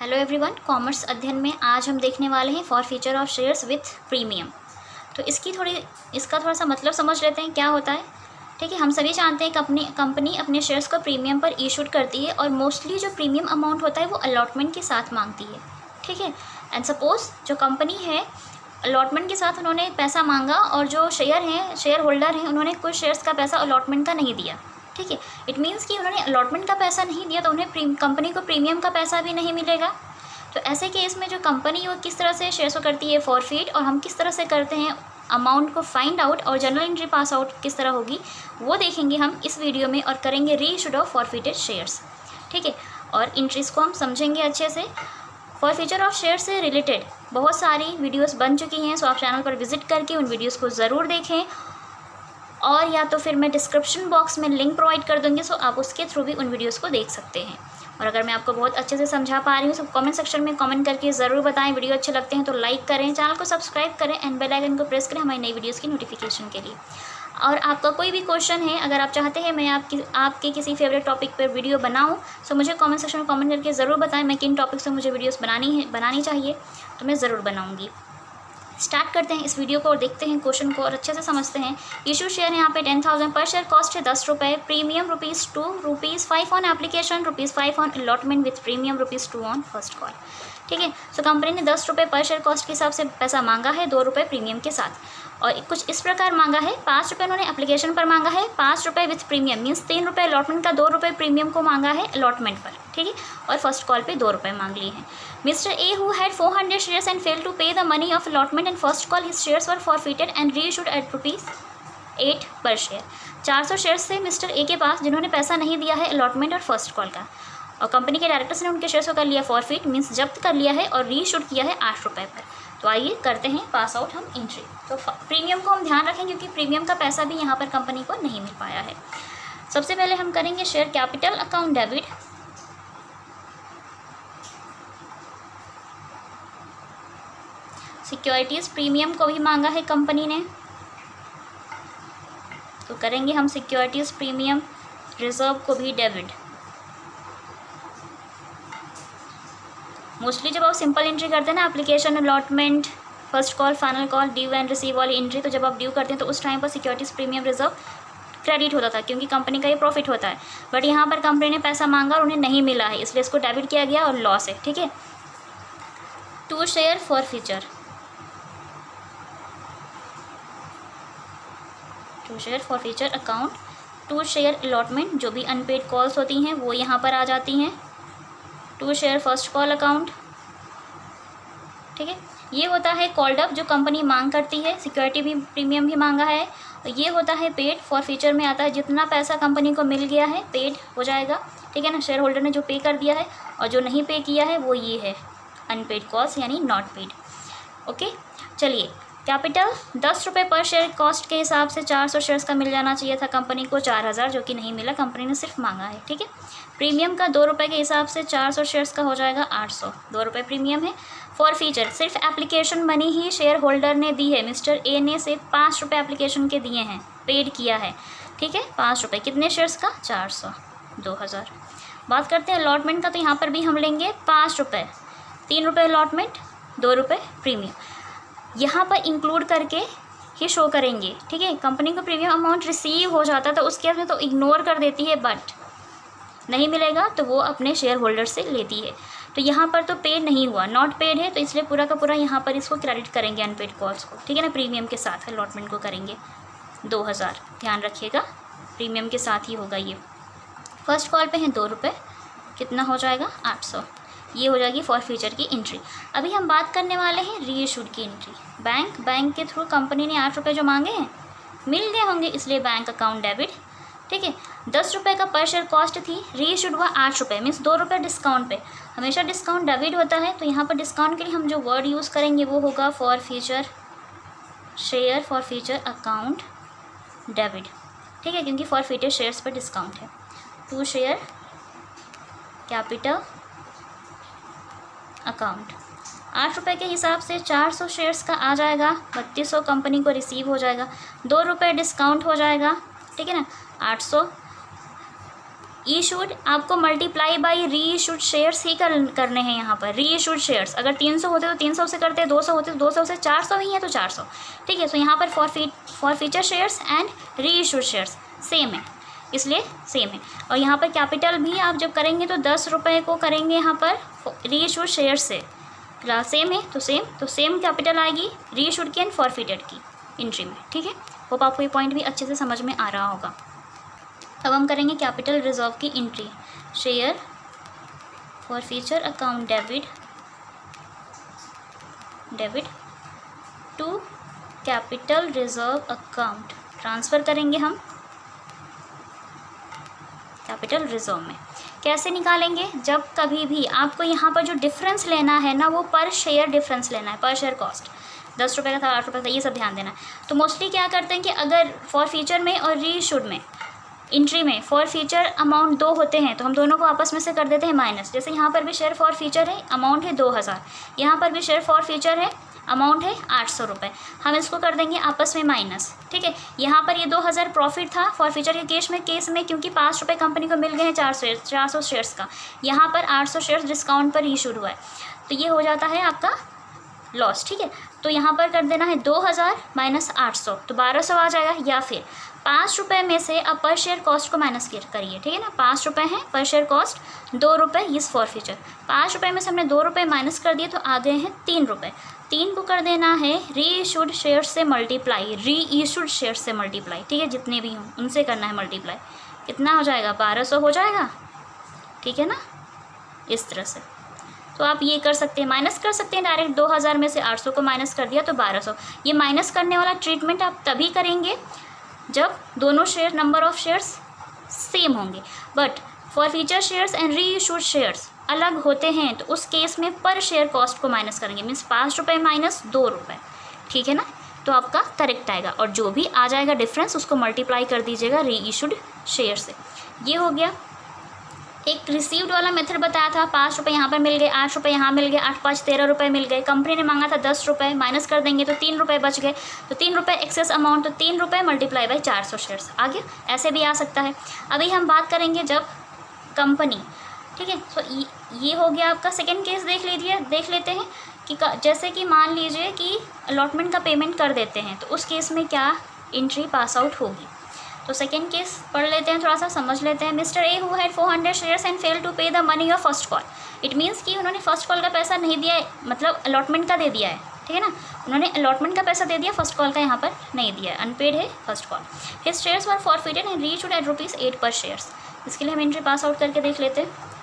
Hello everyone, commerce अध्ययन में आज हम देखने वाले हैं for feature of shares with premium. तो इसका थोड़ा सा मतलब समझ लेते हैं क्या होता है। ठीक है, हम सभी जानते हैं कि कंपनी अपने शेयर्स को प्रीमियम पर इशूड करती है और मोस्टली जो प्रीमियम अमाउंट होता है वो अलॉटमेंट के साथ मांगती है। ठीक है, एंड सपोज जो कंपनी है अलॉटमेंट के साथ उन्होंने पैसा मांगा और जो शेयर होल्डर हैं उन्होंने कुछ शेयर्स का पैसा अलॉटमेंट का नहीं दिया। ठीक है, इट मीन्स कि उन्होंने अलॉटमेंट का पैसा नहीं दिया तो उन्हें कंपनी को प्रीमियम का पैसा भी नहीं मिलेगा। तो ऐसे केस में जो कंपनी वो किस तरह से शेयर्स को करती है फॉरफिट, और हम किस तरह से करते हैं अमाउंट को फाइंड आउट, और जनरल एंट्री पास आउट किस तरह होगी वो देखेंगे हम इस वीडियो में, और करेंगे रीइश्यूड ऑफ फॉरफिटेड शेयर्स। ठीक है, और इंट्रीज को हम समझेंगे अच्छे से। फॉरफिचर ऑफ शेयर से रिलेटेड बहुत सारी वीडियोस बन चुकी हैं, सो आप चैनल पर विजिट करके उन वीडियोस को ज़रूर देखें, और या तो फिर मैं डिस्क्रिप्शन बॉक्स में लिंक प्रोवाइड कर दूँगी, सो आप उसके थ्रू भी उन वीडियोस को देख सकते हैं। और अगर मैं आपको बहुत अच्छे से समझा पा रही हूँ तो कमेंट सेक्शन में कमेंट करके ज़रूर बताएं। वीडियो अच्छे लगते हैं तो लाइक करें, चैनल को सब्सक्राइब करें एंड बेल आइकन को प्रेस करें हमारी नई वीडियोज़ की नोटिफिकेशन के लिए। और आपका कोई भी क्वेश्चन है, अगर आप चाहते हैं मैं आपके किसी फेवरेट टॉपिक पर वीडियो बनाऊँ, सो मुझे कमेंट सेक्शन में कमेंट करके ज़रूर बताएं मैं किन टॉपिक से मुझे वीडियोस बनानी चाहिए, तो मैं ज़रूर बनाऊँगी। स्टार्ट करते हैं इस वीडियो को और देखते हैं क्वेश्चन को और अच्छे से समझते हैं। इशू शेयर यहाँ पे 10,000 पर शेयर, कॉस्ट है 10 रुपये, premium ₹2, ₹5 on application, ₹5 on allotment with premium ₹2 on first call. ठीक है, सो कंपनी ने 10 रुपये पर शेयर कॉस्ट के हिसाब से पैसा मांगा है, 2 रुपये प्रीमियम के साथ, और कुछ इस प्रकार मांगा है। 5 रुपये उन्होंने एप्लीकेशन पर मांगा है, 5 रुपये विथ प्रीमियम मीन्स 3 रुपये अलॉटमेंट का, 2 रुपये प्रीमियम को मांगा है अलॉटमेंट पर। ठीक है, और फर्स्ट कॉल पे 2 रुपये मांग लिए हैं। Mister A who had 400 shares and fail to pay the money of allotment and first call, his shares were forfeited and reissued at ₹8 per share. 400 shares थे मिस्टर ए के पास जिन्होंने पैसा नहीं दिया है अलॉटमेंट और फर्स्ट कॉल का, और कंपनी के डायरेक्टर्स ने उनके शेयर्स को कर लिया फॉरफिट मीन्स जब्त कर लिया है और रीइश्यूड किया है 8 रुपये पर। तो आइए करते हैं पास आउट हम एंट्री। तो प्रीमियम को हम ध्यान रखें क्योंकि प्रीमियम का पैसा भी यहाँ पर कंपनी को नहीं मिल पाया है। सबसे पहले हम करेंगे share capital account debit. Securities premium को भी मांगा है कंपनी ने, तो करेंगे हम सिक्योरिटीज़ प्रीमियम रिजर्व को भी डेबिट। मोस्टली जब आप सिंपल एंट्री करते हैं ना, application, allotment, first call, final call, due and receive वाली एंट्री, तो जब आप ड्यू करते हैं तो उस टाइम पर सिक्योरिटीज़ प्रीमियम रिजर्व क्रेडिट होता था क्योंकि कंपनी का ये प्रॉफिट होता है। बट यहाँ पर कंपनी ने पैसा मांगा और उन्हें नहीं मिला है, इसलिए इसको डेबिट किया गया और लॉस है। ठीक है, to share forfeiture, to share forfeiture account, to share allotment, जो भी अनपेड कॉल्स होती हैं वो यहाँ पर आ जाती हैं, to share first call account. ठीक है, ये होता है कॉल्ड अप जो कंपनी मांग करती है, सिक्योरिटी भी प्रीमियम भी मांगा है, और ये होता है पेड। फॉरफिचर में आता है जितना पैसा कंपनी को मिल गया है पेड हो जाएगा। ठीक है ना, शेयर होल्डर ने जो पे कर दिया है, और जो नहीं पे किया है वो ये है अनपेड कॉल्स यानी नॉट पेड। ओके, चलिए कैपिटल 10 रुपये पर शेयर कॉस्ट के हिसाब से 400 शेयर्स का मिल जाना चाहिए था कंपनी को, 4000 जो कि नहीं मिला, कंपनी ने सिर्फ मांगा है। ठीक है, प्रीमियम का 2 रुपये के हिसाब से 400 शेयर्स का हो जाएगा 800, 2 रुपये प्रीमियम है। फॉरफिचर सिर्फ एप्लीकेशन मनी ही शेयर होल्डर ने दी है, मिस्टर ए ने सिर्फ 5 रुपये एप्लीकेशन के दिए हैं, पेड किया है। ठीक है, 5 रुपये, कितने शेयर्स का? 400, 2000। बात करते हैं अलॉटमेंट का, तो यहाँ पर भी हम लेंगे 5 रुपये, 3 रुपये अलॉटमेंट, 2 रुपये प्रीमियम, यहाँ पर इंक्लूड करके ही शो करेंगे। ठीक है, कंपनी को प्रीमियम अमाउंट रिसीव हो जाता है तो उस केस में तो इग्नोर कर देती है, बट नहीं मिलेगा तो वो अपने शेयर होल्डर से लेती है। तो यहाँ पर तो पेड नहीं हुआ, नॉट पेड है, तो इसलिए पूरा का पूरा यहाँ पर इसको क्रेडिट करेंगे अनपेड कॉल्स को। ठीक है ना, प्रीमियम के साथ अलॉटमेंट को करेंगे 2000, ध्यान रखिएगा प्रीमियम के साथ ही होगा ये। फर्स्ट कॉल पे हैं 2 रुपये, कितना हो जाएगा? 800। ये हो जाएगी फॉरफिचर की एंट्री। अभी हम बात करने वाले हैं रीइश्यूड की एंट्री। बैंक के थ्रू कंपनी ने 8 रुपये जो मांगे हैं मिल गए होंगे, इसलिए बैंक अकाउंट डेबिट। ठीक है, 10 रुपये का पर शेयर कॉस्ट थी, रीइश्यूड हुआ 8 रुपये मीन्स 2 रुपये डिस्काउंट पे। हमेशा डिस्काउंट डेबिट होता है, तो यहाँ पर डिस्काउंट के लिए हम जो वर्ड यूज़ करेंगे वो होगा forfeiture share forfeiture account debit. ठीक है, क्योंकि फॉरफिटेड शेयर्स पर डिस्काउंट है। टू शेयर कैपिटल अकाउंट, 8 रुपये के हिसाब से 400 शेयर्स का आ जाएगा, 3200 कंपनी को रिसीव हो जाएगा, 2 रुपये डिस्काउंट हो जाएगा। ठीक है ना, 800 इशूड आपको मल्टीप्लाई बाई री इशूड शेयर्स ही करने हैं यहाँ पर। री इशूड शेयर्स अगर 300 होते तो 300 से करते, 200 होते तो 200 से, 400 ही है तो 400, ठीक है। तो यहाँ पर for future shares and reissued shares same है, इसलिए सेम है। और यहाँ पर कैपिटल भी आप जब करेंगे तो 10 रुपये को करेंगे यहाँ पर री इशूड शेयर से, सेम है तो सेम कैपिटल आएगी री इशूड की एंड फॉरफिटेड की एंट्री में, ठीक है। होप आपको ये पॉइंट भी अच्छे से समझ में आ रहा होगा। अब हम करेंगे कैपिटल रिजर्व की एंट्री। Share forfeiture account debit to capital reserve account transfer करेंगे हम कैपिटल रिजर्व में। कैसे निकालेंगे? जब कभी भी आपको यहाँ पर जो डिफरेंस लेना है ना, वो पर शेयर डिफरेंस लेना है, पर शेयर कॉस्ट 10 रुपये का था, 8 रुपये का, ये सब ध्यान देना है। तो मोस्टली क्या करते हैं कि अगर फॉर फ्यूचर में और री इशूड में एंट्री में फॉर फ्यूचर अमाउंट 2 होते हैं तो हम दोनों को आपस में से कर देते हैं माइनस। जैसे यहाँ पर भी शेयर फॉर फ्यूचर है, अमाउंट है 2000, यहाँ पर भी शेयर फॉर फ्यूचर है, अमाउंट है 800 रुपये, हम इसको कर देंगे आपस में माइनस, ठीक है। यहाँ पर ये 2000 प्रॉफिट था फॉर फ्यूचर के केस में क्योंकि 5 रुपये कंपनी को मिल गए हैं 400 शेयर्स का, यहाँ पर 800 शेयर्स डिस्काउंट पर इशूड हुआ है, तो ये हो जाता है आपका लॉस, ठीक है। तो यहाँ पर कर देना है 2000 माइनस 800 तो 1200 आ जाएगा, या फिर 5 रुपये में से आप पर शेयर कॉस्ट को माइनस करिए, ठीक है ना। 5 रुपये हैं पर शेयर कॉस्ट, 2 रुपये इस फॉर फ्यूचर, 5 रुपये में से हमने 2 रुपये माइनस कर दिए तो आ गए हैं 3 रुपये। 3 को कर देना है री इशूड शेयर से मल्टीप्लाई, री इशूड शेयर से मल्टीप्लाई, ठीक है, जितने भी हों उनसे करना है मल्टीप्लाई। कितना हो जाएगा? 1200 हो जाएगा, ठीक है ना, इस तरह से। तो आप ये कर सकते हैं, माइनस कर सकते हैं डायरेक्ट, 2000 में से 800 को माइनस कर दिया तो 1200। ये माइनस करने वाला ट्रीटमेंट आप तभी करेंगे जब दोनों share number of shares same होंगे। But for future shares and reissued shares अलग होते हैं तो उस केस में पर शेयर कॉस्ट को माइनस करेंगे, मीन्स 5 रुपये माइनस 2 रुपये, ठीक है ना। तो आपका करेक्ट आएगा, और जो भी आ जाएगा डिफरेंस उसको मल्टीप्लाई कर दीजिएगा री इशूड शेयर से। ये हो गया। एक रिसीव्ड वाला मेथड बताया था, 5 रुपये यहाँ पर मिल गए, 8 रुपये यहाँ मिल गए, 8 5 13 रुपये मिल गए। कंपनी ने मांगा था 10 रुपये, माइनस कर देंगे तो 3 रुपये बच गए, तो 3 रुपये एक्सेस अमाउंट, तो 3 रुपये मल्टीप्लाई बाई 400 शेयर्स आ गया। ऐसे भी आ सकता है। अभी हम बात करेंगे जब कंपनी, ठीक है। तो ये हो गया आपका सेकेंड केस। देख लेते हैं कि जैसे कि मान लीजिए कि अलॉटमेंट का पेमेंट कर देते हैं तो उस केस में क्या एंट्री पास आउट होगी। तो सेकेंड केस पढ़ लेते हैं, थोड़ा सा समझ लेते हैं। Mister A who had 400 shares and fail to pay the money of first call. It means कि उन्होंने फर्स्ट कॉल का पैसा नहीं दिया है, मतलब अलॉटमेंट का दे दिया है, ठीक है ना। उन्होंने अलॉटमेंट का पैसा दे दिया, फर्स्ट कॉल का यहाँ पर नहीं दिया है, अनपेड है first call. His shares were forfeited and reached eight ₹8 पर शेयर्स। इसके लिए हम एंट्री पास आउट करके देख लेते हैं।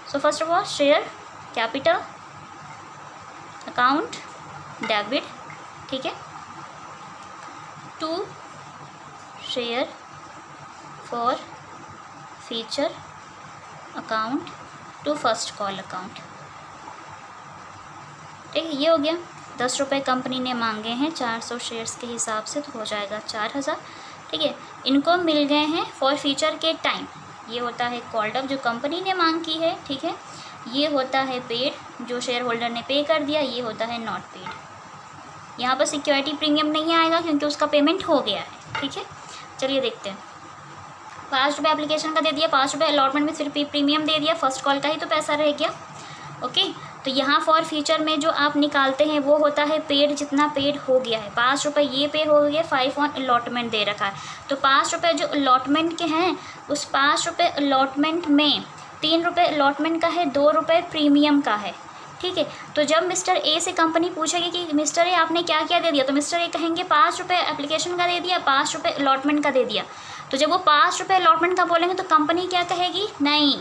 So first of all share capital account debit, ठीक है, to share forfeiture account to first call account, ठीक है। ये हो गया। 10 रुपये कंपनी ने मांगे हैं 400 शेयर्स के हिसाब से, तो हो जाएगा 4000, ठीक है। इनको मिल गए हैं फॉर फ्यूचर के टाइम, ये होता है कॉल्ड अप जो कंपनी ने मांग की है, ठीक है। ये होता है पेड जो शेयर होल्डर ने पे कर दिया, ये होता है नॉट पेड। यहाँ पर सिक्योरिटी प्रीमियम नहीं आएगा क्योंकि उसका पेमेंट हो गया है, ठीक है। चलिए देखते हैं। 5 रुपये एप्लीकेशन का दे दिया, 5 रुपये अलॉटमेंट में फिर प्रीमियम दे दिया, फर्स्ट कॉल का ही तो पैसा रह गया, ओके। तो यहाँ फॉर फ्यूचर में जो आप निकालते हैं वो होता है पेड, जितना पेड हो गया है। 5 रुपये ये पे हो गया, 5 ऑन अलॉटमेंट दे रखा है, तो 5 रुपये जो अलॉटमेंट के हैं उस 5 रुपये अलॉटमेंट में 3 रुपये अलॉटमेंट का है, 2 रुपये प्रीमियम का है, ठीक है। तो जब मिस्टर ए से कंपनी पूछेगी कि मिस्टर ए आपने क्या क्या दे दिया, तो मिस्टर ए कहेंगे 5 रुपये एप्लीकेशन का दे दिया, 5 रुपये अलॉटमेंट का दे दिया। तो जब वो 5 रुपये अलॉटमेंट का बोलेंगे तो कंपनी क्या कहेगी, नहीं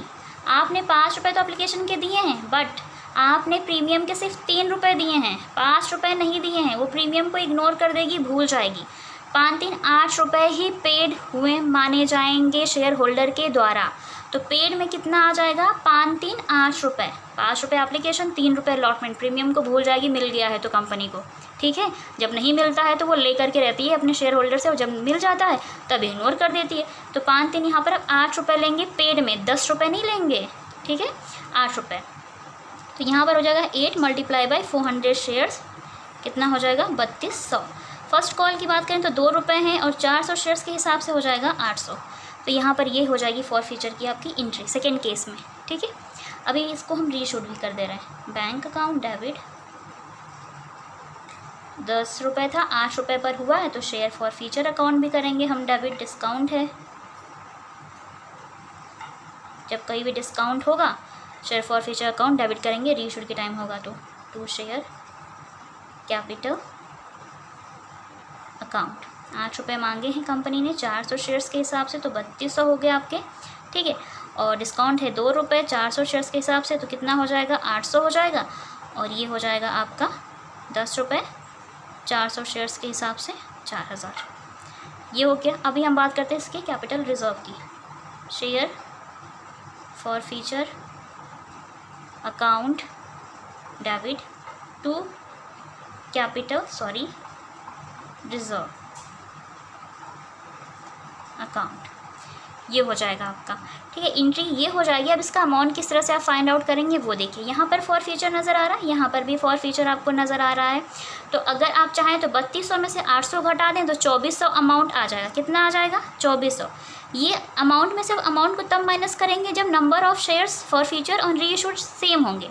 आपने 5 रुपये तो एप्लीकेशन के दिए हैं, बट आपने प्रीमियम के सिर्फ 3 रुपये दिए हैं, 5 रुपये नहीं दिए हैं। वो प्रीमियम को इग्नोर कर देगी, भूल जाएगी। 5-3 8 रुपये ही पेड हुए माने जाएंगे शेयर होल्डर के द्वारा। तो पेड में कितना आ जाएगा, 5-3 8 रुपये। 5 रुपये एप्लीकेशन, 3 रुपये अलॉटमेंट, प्रीमियम को भूल जाएगी, मिल गया है तो कंपनी को, ठीक है। जब नहीं मिलता है तो वो ले करके रहती है अपने शेयर होल्डर से, और जब मिल जाता है तब इग्नोर कर देती है। तो 5-3 यहाँ पर अब 8 रुपये लेंगे पेड में, 10 रुपये नहीं लेंगे, ठीक है, 8 रुपये। तो यहाँ पर हो जाएगा 8 मल्टीप्लाई बाई 400 शेयर्स, कितना हो जाएगा 3200। फर्स्ट कॉल की बात करें तो 2 रुपये हैं और 400 शेयर्स के हिसाब से हो जाएगा 800। तो यहाँ पर ये हो जाएगी फॉरफीचर की आपकी एंट्री सेकेंड केस में, ठीक है। अभी इसको हम रीइशूड भी कर दे रहे हैं। बैंक अकाउंट डेबिट 10 रुपये था, 8 रुपये पर हुआ है, तो शेयर फॉरफीचर अकाउंट भी करेंगे हम डेबिट, डिस्काउंट है, जब कहीं भी डिस्काउंट होगा शेयर फॉरफीचर अकाउंट डेबिट करेंगे, रीइशूड के टाइम होगा तो टू शेयर कैपिटल अकाउंट। 8 रुपये मांगे हैं कंपनी ने 400 शेयर्स के हिसाब से, तो 3200 हो गए आपके, ठीक है। और डिस्काउंट है 2 रुपये 400 शेयर्स के हिसाब से, तो कितना हो जाएगा 800 हो जाएगा। और ये हो जाएगा आपका 10 रुपये 400 शेयर्स के हिसाब से 4000। ये हो गया। अभी हम बात करते हैं इसके कैपिटल रिजर्व की। Share forfeiture account debit to capital reserve account, ये हो जाएगा आपका, ठीक है। एंट्री ये हो जाएगी। अब इसका अमाउंट किस तरह से आप फाइंड आउट करेंगे वो देखिए। यहाँ पर फॉर फीचर नज़र आ रहा है, यहाँ पर भी फॉर फीचर आपको नज़र आ रहा है। तो अगर आप चाहें तो 3200 में से 800 घटा दें तो 2400 अमाउंट आ जाएगा। कितना आ जाएगा 2400। ये अमाउंट में से अमाउंट को तब माइनस करेंगे जब number of shares for feature और रीइशूड सेम होंगे,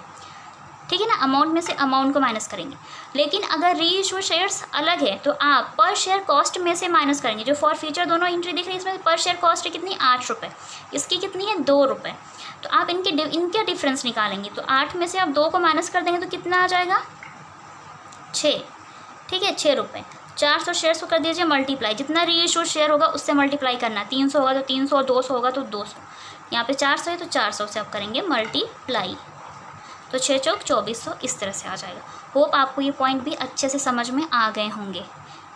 ठीक है ना। अमाउंट में से अमाउंट को माइनस करेंगे। लेकिन अगर रीइशू शेयर्स अलग है तो आप पर शेयर कॉस्ट में से माइनस करेंगे। जो फॉर फीचर दोनों एंट्री दिख रही है इसमें पर शेयर कॉस्ट है कितनी 8 रुपये, इसकी कितनी है 2 रुपये। तो आप इनके डिफरेंस निकालेंगे। तो 8 में से आप 2 को माइनस कर देंगे तो कितना आ जाएगा 6, ठीक है 6 रुपये। 400 शेयर्स को कर दीजिए मल्टीप्लाई, जितना रीइशू शेयर होगा उससे मल्टीप्लाई करना। 300 होगा तो 300, 200 होगा तो 200। यहाँ पे 400 है तो 400 से आप करेंगे मल्टीप्लाई, तो 6 चौक 2400 इस तरह से आ जाएगा। होप आपको ये पॉइंट भी अच्छे से समझ में आ गए होंगे।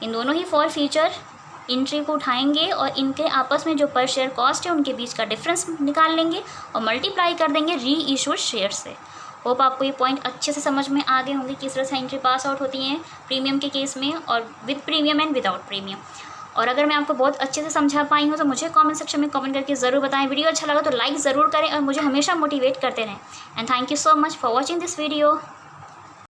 इन दोनों ही फॉर फीचर एंट्री को उठाएंगे और इनके आपस में जो पर शेयर कॉस्ट है उनके बीच का डिफरेंस निकाल लेंगे और मल्टीप्लाई कर देंगे री इशूड शेयर से। होप आपको ये पॉइंट अच्छे से समझ में आ गए होंगे किस तरह से एंट्री पास आउट होती हैं प्रीमियम के केस में और with premium and without premium. और अगर मैं आपको बहुत अच्छे से समझा पाई हूँ तो मुझे कमेंट सेक्शन में कमेंट करके ज़रूर बताएं। वीडियो अच्छा लगा तो लाइक ज़रूर करें और मुझे हमेशा मोटिवेट करते रहें। And thank you so much for watching this video.